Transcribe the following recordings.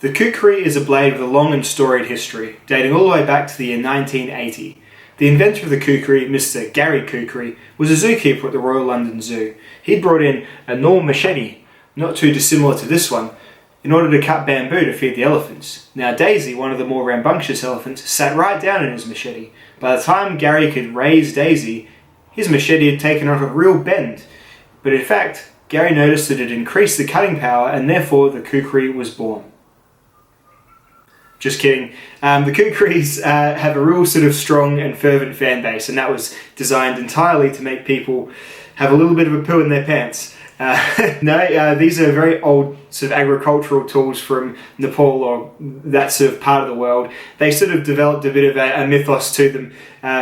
The Kukri is a blade with a long and storied history, dating all the way back to the year 1980. The inventor of the Kukri, Mr. Gary Kukri, was a zookeeper at the Royal London Zoo. He'd brought in a normal machete, not too dissimilar to this one, in order to cut bamboo to feed the elephants. Now Daisy, one of the more rambunctious elephants, sat right down in his machete. By the time Gary could raise Daisy, his machete had taken on a real bend. But in fact, Gary noticed that it increased the cutting power and therefore the Kukri was born. Just kidding. The Kukris have a real sort of strong and fervent fan base, and that was designed entirely to make people have a little bit of a poo in their pants. These are very old sort of agricultural tools from Nepal or that sort of part of the world. They sort of developed a bit of a mythos to them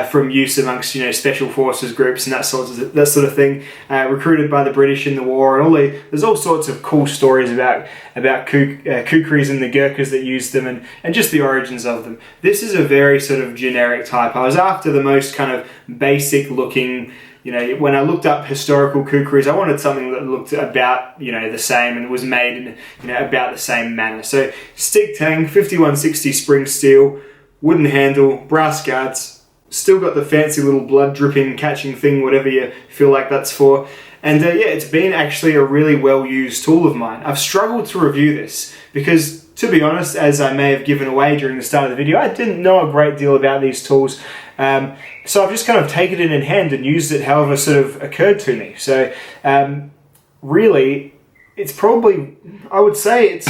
from use amongst special forces groups and that sort of thing. Recruited by the British in the war, and there's all sorts of cool stories about Kukris and the Gurkhas that used them and just the origins of them. This is a very sort of generic type. I was after the most kind of basic looking. When I looked up historical Kukris, I wanted something that looked about, the same and was made in, about the same manner. So stick tang, 5160 spring steel, wooden handle, brass guards, still got the fancy little blood dripping catching thing, whatever you feel like that's for. And it's been actually a really well used tool of mine. I've struggled to review this because, to be honest, as I may have given away during the start of the video, I didn't know a great deal about these tools. So I've just kind of taken it in hand and used it however sort of occurred to me. So really, it's probably, I would say it's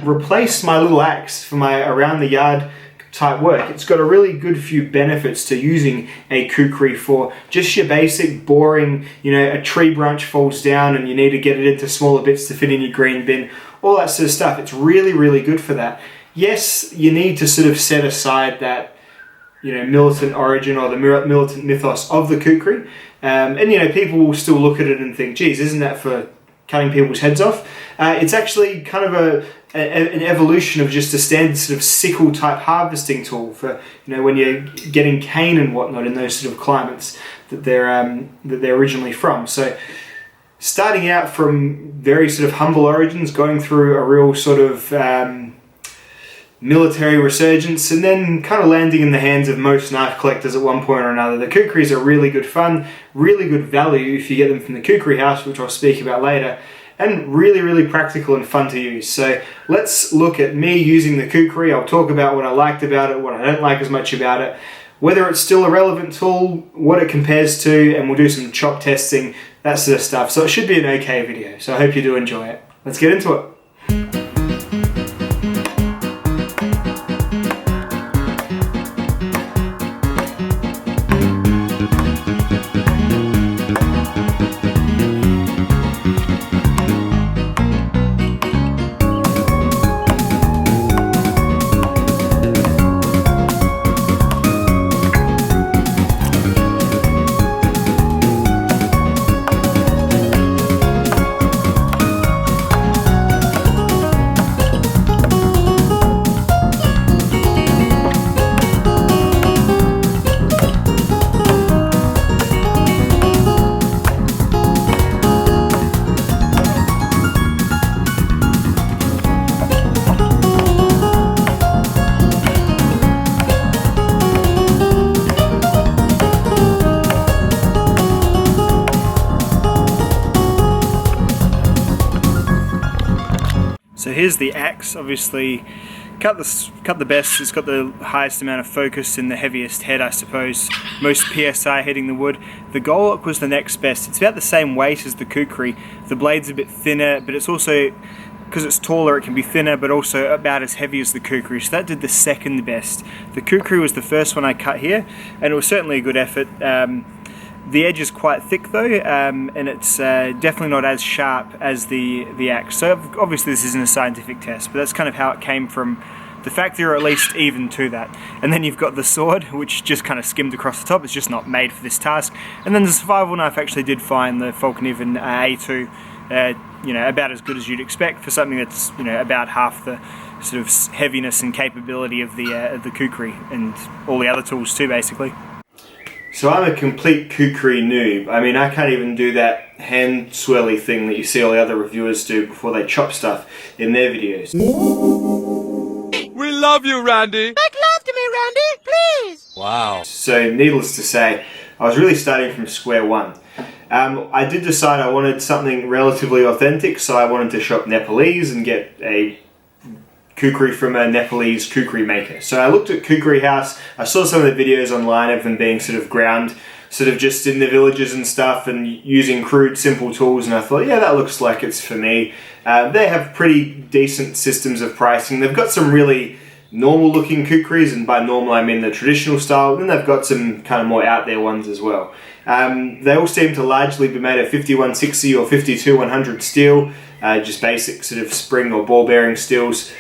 replaced my little axe for my around the yard type work. It's got a really good few benefits to using a Kukri for just your basic boring, a tree branch falls down and you need to get it into smaller bits to fit in your green bin, all that sort of stuff. It's really, really good for that. Yes, you need to sort of set aside that militant origin or the militant mythos of the Kukri. And people will still look at it and think, geez, isn't that for cutting people's heads off? It's actually kind of an evolution of just a standard sort of sickle type harvesting tool for, when you're getting cane and whatnot in those sort of climates that they're originally from. So starting out from very sort of humble origins, going through a real sort of military resurgence, and then kind of landing in the hands of most knife collectors at one point or another. The Kukris are really good fun, really good value if you get them from the Kukri house, which I'll speak about later, and really, really practical and fun to use. So let's look at me using the Kukri. I'll talk about what I liked about it, what I don't like as much about it, whether it's still a relevant tool, what it compares to, and we'll do some chop testing, that sort of stuff. So it should be an okay video, so I hope you do enjoy it. Let's get into it. So here's the axe. Obviously cut the best. It's got the highest amount of focus and the heaviest head, I suppose. Most PSI hitting the wood. The Golok was the next best. It's about the same weight as the Kukri. The blade's a bit thinner, but it's also, because it's taller, it can be thinner, but also about as heavy as the Kukri. So that did the second best. The Kukri was the first one I cut here, and it was certainly a good effort. The edge is quite thick though, and it's definitely not as sharp as the axe. So obviously this isn't a scientific test, but that's kind of how it came from the factory, or at least even to that. And then you've got the sword, which just kind of skimmed across the top. It's just not made for this task. And then the survival knife actually did fine, the Falconivan A2, about as good as you'd expect for something that's about half the sort of heaviness and capability of the Kukri and all the other tools too, basically. So I'm a complete Kukri noob. I mean, I can't even do that hand swirly thing that you see all the other reviewers do before they chop stuff in their videos. love you, Randy. Make love to me, Randy, please. Wow. So needless to say, I was really starting from square one. I did decide I wanted something relatively authentic, so I wanted to shop Nepalese and get a kukri from a Nepalese kukri maker. So I looked at Kukri House. I saw some of the videos online of them being sort of ground, sort of just in the villages and stuff, and using crude, simple tools, and I thought, yeah, that looks like it's for me. They have pretty decent systems of pricing. They've got some really normal looking kukris, and by normal I mean the traditional style, and then they've got some kind of more out there ones as well. They all seem to largely be made of 5160 or 52-100 steel, just basic sort of spring or ball bearing steels.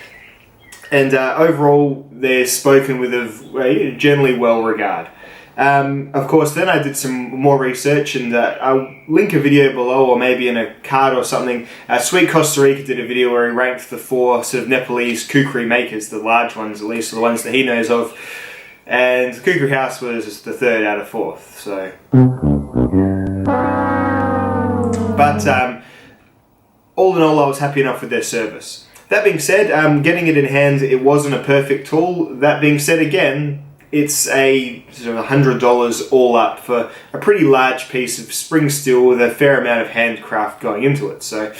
And overall, they're spoken with a generally well regard. Of course, then I did some more research, and I'll link a video below, or maybe in a card or something. Sweet Costa Rica did a video where he ranked the 4 sort of Nepalese kukri makers, the large ones at least, or the ones that he knows of. And Kukri House was the 3rd out of 4th. So, but all in all, I was happy enough with their service. That being said, getting it in hand, it wasn't a perfect tool. That being said, again, it's a sort of $100 all up for a pretty large piece of spring steel with a fair amount of handcraft going into it. So,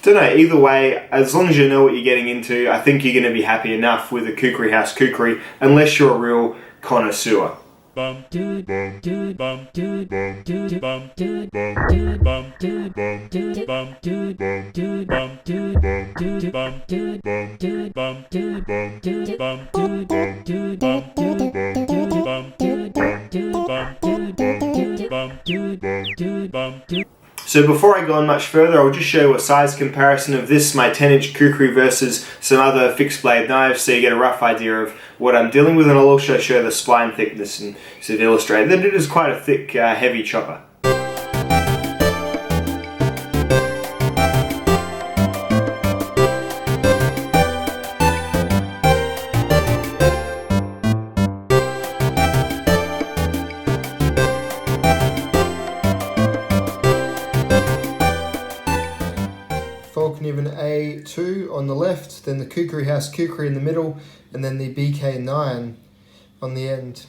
don't know, either way, as long as you know what you're getting into, I think you're going to be happy enough with a Kukri House kukri, unless you're a real connoisseur. So before I go on much further, I'll just show you a size comparison of this, my 10-inch kukri, versus some other fixed blade knives, so you get a rough idea of what I'm dealing with, and I'll also show the spline thickness and sort of illustrate that it is quite a thick, heavy chopper. Even A2 on the left, then the Kukri House kukri in the middle, and then the BK9 on the end.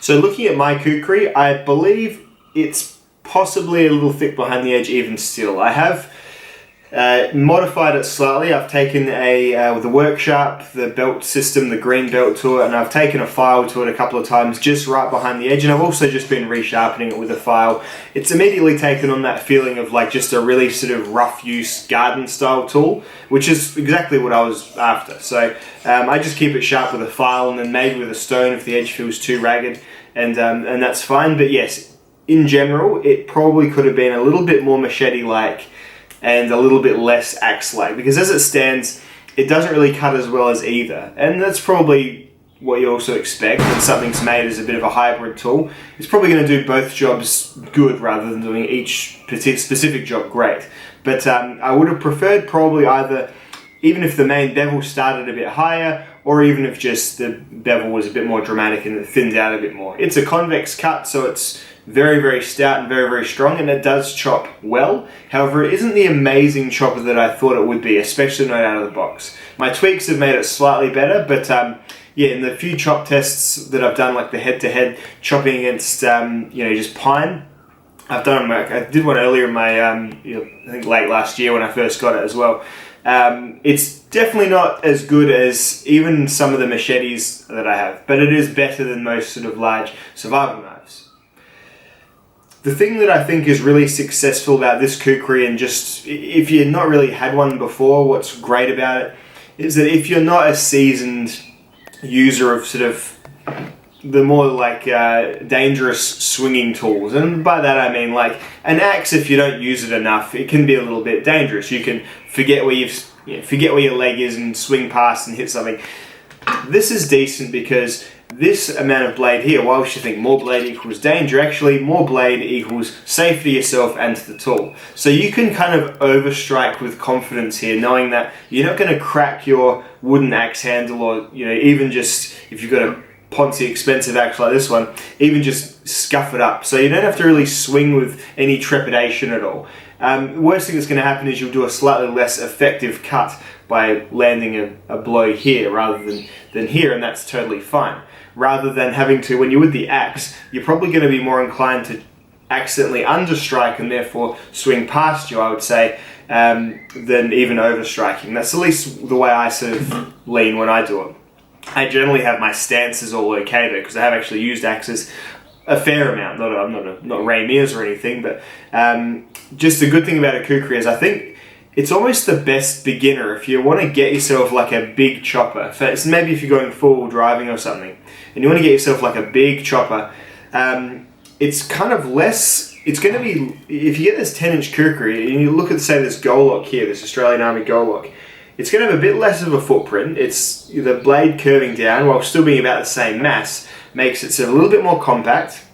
So looking at my kukri, I believe it's possibly a little thick behind the edge even still. I have modified it slightly. I've taken with the work sharp, the belt system, the green belt to it, and I've taken a file to it a couple of times just right behind the edge, and I've also just been resharpening it with a file. It's immediately taken on that feeling of like just a really sort of rough use garden style tool, which is exactly what I was after. So I just keep it sharp with a file, and then maybe with a stone if the edge feels too ragged, and that's fine. But yes, in general, it probably could have been a little bit more machete-like and a little bit less axe-like, because as it stands, it doesn't really cut as well as either. And that's probably what you also expect when something's made as a bit of a hybrid tool. It's probably going to do both jobs good rather than doing each specific job great. But I would have preferred probably either, even if the main bevel started a bit higher, or even if just the bevel was a bit more dramatic and it thinned out a bit more. It's a convex cut, so it's very, very stout and very, very strong, and it does chop well. However, it isn't the amazing chopper that I thought it would be, especially not out of the box. My tweaks have made it slightly better, but yeah, in the few chop tests that I've done, like the head-to-head chopping against, just pine, I've done. I did one earlier in my, I think late last year when I first got it as well. It's definitely not as good as even some of the machetes that I have, but it is better than most sort of large survival knives. The thing that I think is really successful about this kukri, and just if you've not really had one before, what's great about it is that if you're not a seasoned user of sort of the more like dangerous swinging tools, and by that I mean like an axe, if you don't use it enough, it can be a little bit dangerous. You can forget where your leg is and swing past and hit something. This is decent because this amount of blade here, why would you think more blade equals danger? Actually, more blade equals safety to yourself and to the tool. So you can kind of overstrike with confidence here, knowing that you're not going to crack your wooden axe handle, or even just if you've got a poncy expensive axe like this one, even just scuff it up. So you don't have to really swing with any trepidation at all. Worst thing that's going to happen is you'll do a slightly less effective cut by landing a blow here rather than here, and that's totally fine. Rather than having to, when you're with the axe, you're probably going to be more inclined to accidentally understrike and therefore swing past you, I would say, than even overstriking. That's at least the way I sort of lean when I do it. I generally have my stances all okay though, because I have actually used axes a fair amount. I'm not Ray Mears or anything, but just the good thing about a kukri is I think it's almost the best beginner if you want to get yourself like a big chopper. Maybe if you're going full driving or something, and you want to get yourself like a big chopper, it's kind of less. It's going to be, if you get this 10-inch kukri and you look at, say, this Golok here, this Australian Army Golok, it's going to have a bit less of a footprint. It's the blade curving down while still being about the same mass, makes it a little bit more compact.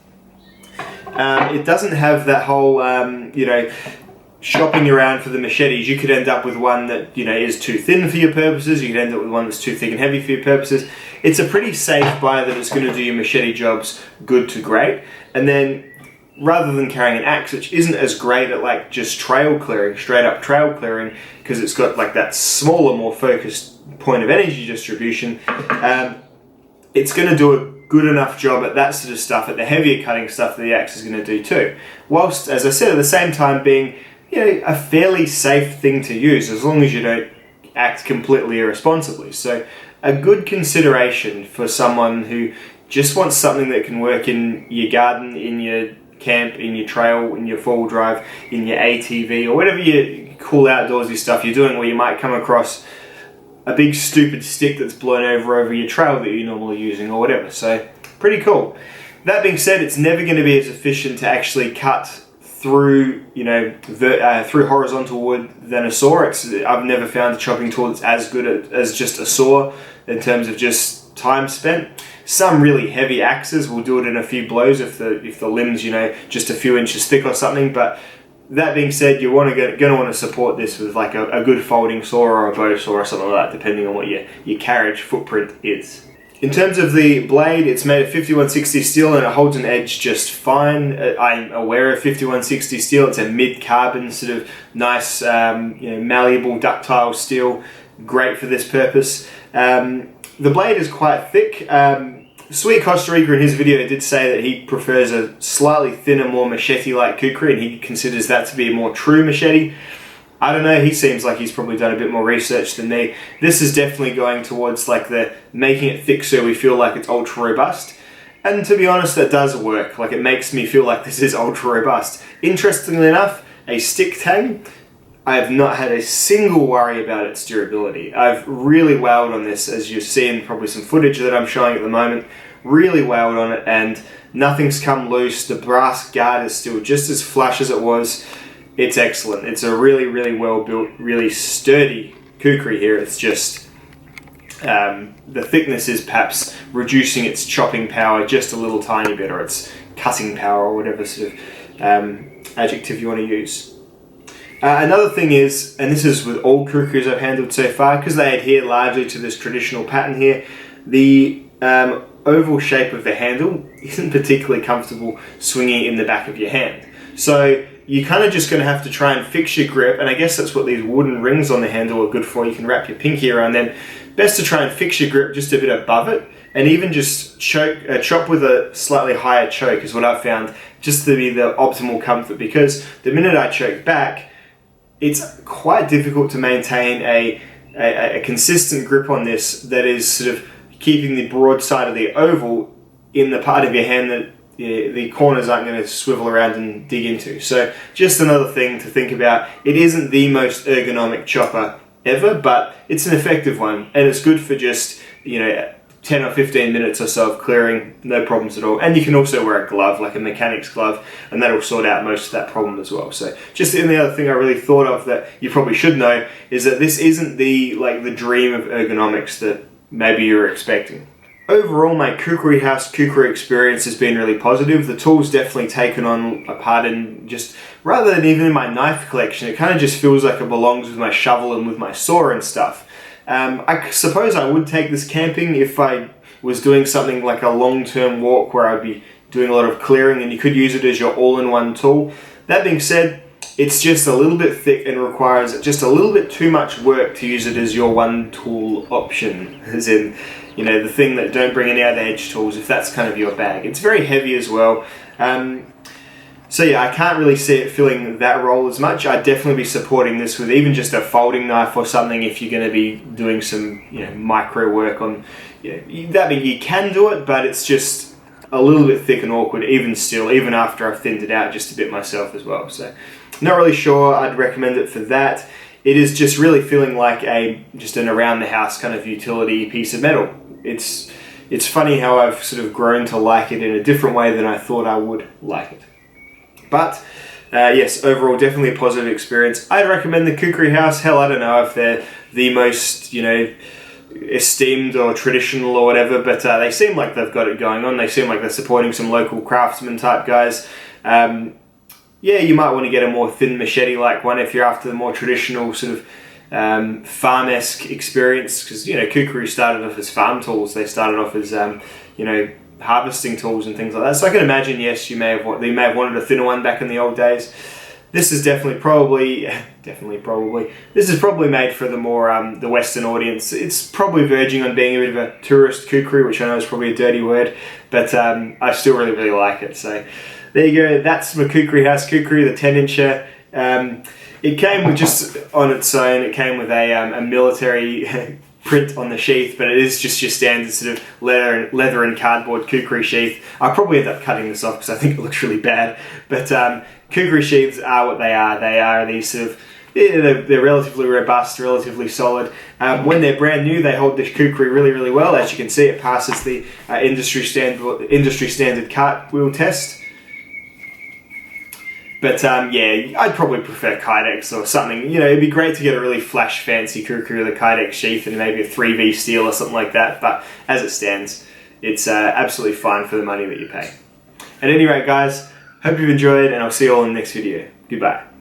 It doesn't have that whole, shopping around for the machetes. You could end up with one that, is too thin for your purposes. You could end up with one that's too thick and heavy for your purposes. It's a pretty safe buy that it's going to do your machete jobs good to great. And then, rather than carrying an axe, which isn't as great at like just trail clearing, straight up trail clearing, because it's got like that smaller, more focused point of energy distribution, it's going to do a good enough job at that sort of stuff, at the heavier cutting stuff that the axe is going to do too. Whilst, as I said, at the same time being, a fairly safe thing to use, as long as you don't act completely irresponsibly. So a good consideration for someone who just wants something that can work in your garden, in your camp, in your trail, in your four-wheel drive, in your ATV, or whatever you cool outdoorsy stuff you're doing, where you might come across a big stupid stick that's blown over your trail that you're normally using or whatever. So pretty cool. That being said, it's never going to be as efficient to actually cut through through horizontal wood than a saw. I've never found a chopping tool that's as good as just a saw in terms of just time spent. Some really heavy axes will do it in a few blows if the limb's just a few inches thick or something. But that being said, you're going to want to support this with like a good folding saw or a bow saw or something like that, depending on what your carriage footprint is. In terms of the blade, it's made of 5160 steel and it holds an edge just fine. I'm aware of 5160 steel. It's a mid-carbon sort of nice, malleable, ductile steel. Great for this purpose. The blade is quite thick. Sweet Costa Rica in his video did say that he prefers a slightly thinner, more machete-like kukri, and he considers that to be a more true machete. I don't know, he seems like he's probably done a bit more research than me. This is definitely going towards like the making it thick so we feel like it's ultra robust. And to be honest, that does work. Like, it makes me feel like this is ultra robust. Interestingly enough, a stick tang, I have not had a single worry about its durability. I've really wailed on this, as you've seen probably some footage that I'm showing at the moment. Really wailed on it, and nothing's come loose. The brass guard is still just as flush as it was. It's excellent. It's a really, really well built, really sturdy kukri here. It's just the thickness is perhaps reducing its chopping power just a little tiny bit, or its cutting power, or whatever sort of adjective you want to use. Another thing is, and this is with all kukris I've handled so far, because they adhere largely to this traditional pattern here, the oval shape of the handle isn't particularly comfortable swinging in the back of your hand. So you're kind of just going to have to try and fix your grip, and I guess that's what these wooden rings on the handle are good for. You can wrap your pinky around them. Best to try and fix your grip just a bit above it, and even just chop with a slightly higher choke is what I've found, just to be the optimal comfort, because the minute I choke back, it's quite difficult to maintain a consistent grip on this that is sort of keeping the broad side of the oval in the part of your hand that the corners aren't going to swivel around and dig into. So just another thing to think about. It isn't the most ergonomic chopper ever, but it's an effective one, and it's good for just 10 or 15 minutes or so of clearing, no problems at all. And you can also wear a glove, like a mechanic's glove, and that'll sort out most of that problem as well. So just the other thing I really thought of that you probably should know is that this isn't the dream of ergonomics that maybe you're expecting. Overall, my Kukri House Kukri experience has been really positive. The tool's definitely taken on a part in just, rather than even in my knife collection, it kind of just feels like it belongs with my shovel and with my saw and stuff. I suppose I would take this camping if I was doing something like a long-term walk where I'd be doing a lot of clearing, and you could use it as your all-in-one tool. That being said, it's just a little bit thick and requires just a little bit too much work to use it as your one tool option, as in, you know, the thing that don't bring any other edge tools, if that's kind of your bag. It's very heavy as well. So yeah, I can't really see it filling that role as much. I'd definitely be supporting this with even just a folding knife or something if you're going to be doing some, you know, micro work on, that means you can do it, but it's just a little bit thick and awkward even still, even after I've thinned it out just a bit myself as well. So not really sure I'd recommend it for that. It is just really feeling like just an around the house kind of utility piece of metal. It's funny how I've sort of grown to like it in a different way than I thought I would like it. But yes, overall definitely a positive experience. I'd recommend the Kukri house. Hell, I don't know if they're the most, you know, esteemed or traditional or whatever, but they seem like they've got it going on. They seem like they're supporting some local craftsman type guys. Yeah, you might want to get a more thin machete like one if you're after the more traditional sort of farm-esque experience, because, you know, Kukri started off as farm tools. They started off as, you know, harvesting tools and things like that. So I can imagine, yes, you may have wanted a thinner one back in the old days. This is this is probably made for the more the Western audience. It's probably verging on being a bit of a tourist Kukri, which I know is probably a dirty word, but I still really like it. So there you go. That's my Kukri house Kukri, the 10-incher. It came with, just on its own, it came with a military print on the sheath, but it is just your standard sort of leather and cardboard Kukri sheath. I'll probably end up cutting this off because I think it looks really bad, but Kukri sheaths are what they are. They are these sort of, they're relatively robust, relatively solid. When they're brand new, they hold the Kukri really well. As you can see, it passes the industry standard cartwheel test. But yeah, I'd probably prefer Kydex or something. You know, it'd be great to get a really flash fancy Kukri with a Kydex sheath and maybe a 3V steel or something like that. But as it stands, it's absolutely fine for the money that you pay. At any rate, guys, hope you've enjoyed, and I'll see you all in the next video. Goodbye.